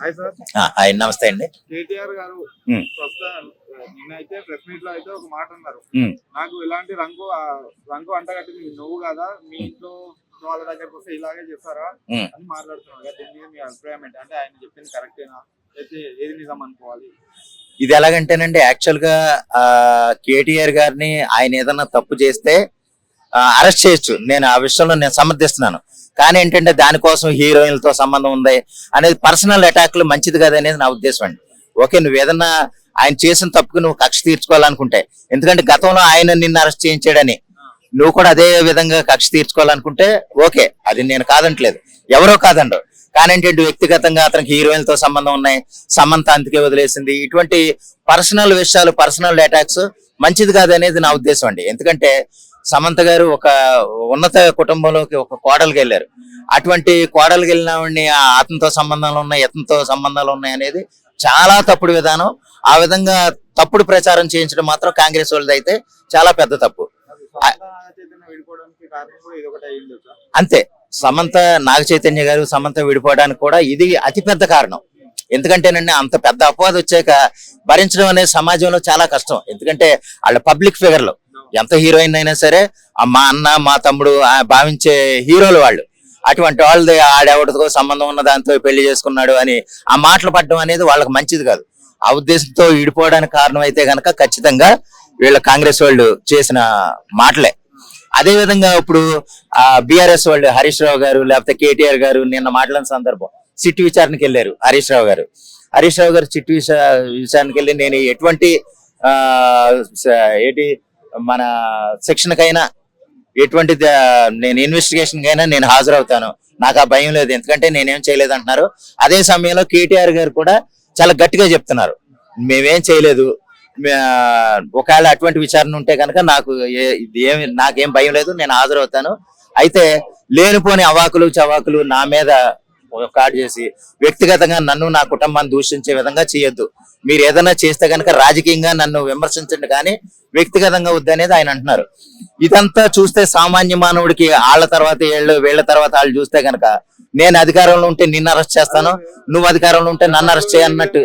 Hi sir. Hi నమస్తే అండి. కేటీఆర్ గారు ఉమ్, నిన్నైతే ప్రెస్ మీట్ లో అయితే ఒక మాట అన్నారు. ఉమ్. నాకు ఇలాంటి రంగు అంటగట్టింది నువ్వు కదా, మీ ఇంట్లో వాళ్ళ దగ్గరకు వస్తే ఇలాగే చేస్తారా ఉమ్. అని మాట్లాడుతున్నాడు కదా. దీని మీద మీ అభిప్రాయం ఏంటి? అంటే ఆయన చెప్పింది కరెక్టేనా, అయితే ఏది నిజం అనుకోవాలి? ఇది ఎలాగంటేనండి, యాక్చువల్ గా కేటీఆర్ గారిని ఆయన ఏదన్నా తప్పు చేస్తే అరెస్ట్ చేయొచ్చు. నేను ఆ విషయంలో నేను సమర్థిస్తున్నాను. కానీ ఏంటంటే దానికోసం హీరోయిన్లతో సంబంధం ఉంది అనేది పర్సనల్ అటాక్లు మంచిది కాదు అనేది నా ఉద్దేశం అండి. ఓకే, నువ్వు ఏదన్నా ఆయన చేసిన తప్పుకు నువ్వు కక్ష తీర్చుకోవాలనుకుంటే, ఎందుకంటే గతంలో ఆయన నిన్ను అరెస్ట్ చేయించాడని నువ్వు కూడా అదే విధంగా కక్ష తీర్చుకోవాలనుకుంటే ఓకే, అది నేను కాదంటలేదు, ఎవరో కాదండు. కానీ ఏంటంటే వ్యక్తిగతంగా అతనికి హీరోయిన్లతో సంబంధం ఉన్నాయి, సమంత అందుకే వదిలేసింది, ఇటువంటి పర్సనల్ విషయాలు, పర్సనల్ అటాక్స్ మంచిది కాదు అనేది నా ఉద్దేశం అండి. ఎందుకంటే సమంత గారు ఒక ఉన్నత కుటుంబంలోకి ఒక కోడలికి వెళ్ళారు. అటువంటి కోడలికి వెళ్ళిన వాడిని అతనితో సంబంధాలు ఉన్నాయి, ఇతనితో సంబంధాలు ఉన్నాయి అనేది చాలా తప్పుడు విధానం. ఆ విధంగా తప్పుడు ప్రచారం చేయించడం మాత్రం కాంగ్రెస్ వాళ్ళది అయితే చాలా పెద్ద తప్పు. విడిపోవడానికి కారణం కూడా ఇది ఒకటి అయ్యింది. అంతే, సమంత నాగ చైతన్య గారు సమంత విడిపోవడానికి కూడా ఇది అతిపెద్ద కారణం. ఎందుకంటేనండి అంత పెద్ద అపవాదం వచ్చాక భరించడం అనేది సమాజంలో చాలా కష్టం. ఎందుకంటే వాళ్ళ పబ్లిక్ ఫిగర్లు, ఎంత హీరోయిన్ అయినా సరే మా అన్న మా తమ్ముడు భావించే హీరోలు వాళ్ళు. అటువంటి వాళ్ళది ఆడెవడితో సంబంధం ఉన్న దాంతో పెళ్లి చేసుకున్నాడు అని ఆ మాటలు పడడం అనేది వాళ్ళకి మంచిది కాదు. ఆ ఉద్దేశంతో విడిపోవడానికి కారణం అయితే గనక ఖచ్చితంగా వీళ్ళ కాంగ్రెస్ వాళ్ళు చేసిన మాటలే. అదే విధంగా ఇప్పుడు బీఆర్ఎస్ వాళ్ళు హరీష్ రావు గారు లేకపోతే కేటీఆర్ గారు నిన్న మాట్లాడిన సందర్భం సిట్ విచారణకి వెళ్ళారు. హరీష్ రావు గారు చిట్టు విచారణకి వెళ్ళి నేను ఎటువంటి ఏంటి మన శిక్షణకైనా ఎటువంటి నేను ఇన్వెస్టిగేషన్ కైనా నేను హాజరవుతాను, నాకు ఆ భయం లేదు, ఎందుకంటే నేనేం చేయలేదు అంటున్నారు. అదే సమయంలో కేటీఆర్ గారు కూడా చాలా గట్టిగా చెప్తున్నారు, మేమేం చేయలేదు, ఒకవేళ అటువంటి విచారణ ఉంటే కనుక నాకేం భయం లేదు, నేను హాజరవుతాను. అయితే లేనిపోని అవాకులు చవాకులు నా మీద కార్డు చేసి వ్యక్తిగతంగా నన్ను నా కుటుంబాన్ని దూషించే విధంగా చేయొద్దు. మీరు ఏదైనా చేస్తే కనుక రాజకీయంగా నన్ను విమర్శించండి కానీ వ్యక్తిగతంగా వద్దనేది ఆయన అంటున్నారు. ఇదంతా చూస్తే సామాన్య మానవుడికి వాళ్ళ తర్వాత వీళ్ళ తర్వాత వాళ్ళు చూస్తే కనుక నేను అధికారంలో ఉంటే నిన్ను అరెస్ట్ చేస్తాను, నువ్వు అధికారంలో ఉంటే నన్ను అరెస్ట్ చేయన్నట్టు